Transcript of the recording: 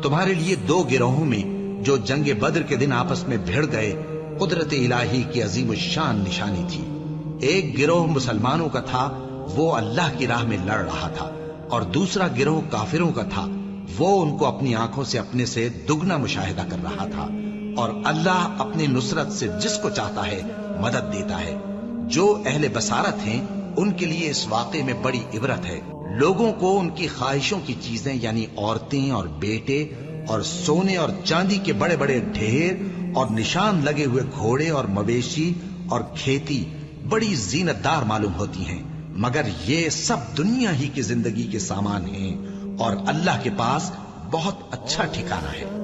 تمہارے لیے دو گروہوں میں جو جنگ بدر کے دن آپس میں بھیڑ گئے قدرت الہی کی عظیم الشان نشانی تھی۔ ایک گروہ مسلمانوں کا تھا، وہ اللہ کی راہ میں لڑ رہا تھا، اور دوسرا گروہ کافروں کا تھا، وہ ان کو اپنی آنکھوں سے اپنے سے دگنا مشاہدہ کر رہا تھا۔ اور اللہ اپنی نصرت سے جس کو چاہتا ہے مدد دیتا ہے۔ جو اہل بصارت ہیں ان کے لیے اس واقعے میں بڑی عبرت ہے۔ لوگوں کو ان کی خواہشوں کی چیزیں یعنی عورتیں اور بیٹے اور سونے اور چاندی کے بڑے بڑے ڈھیر اور نشان لگے ہوئے گھوڑے اور مویشی اور کھیتی بڑی زینت دار معلوم ہوتی ہیں، مگر یہ سب دنیا ہی کی زندگی کے سامان ہیں، اور اللہ کے پاس بہت اچھا ٹھکانہ ہے۔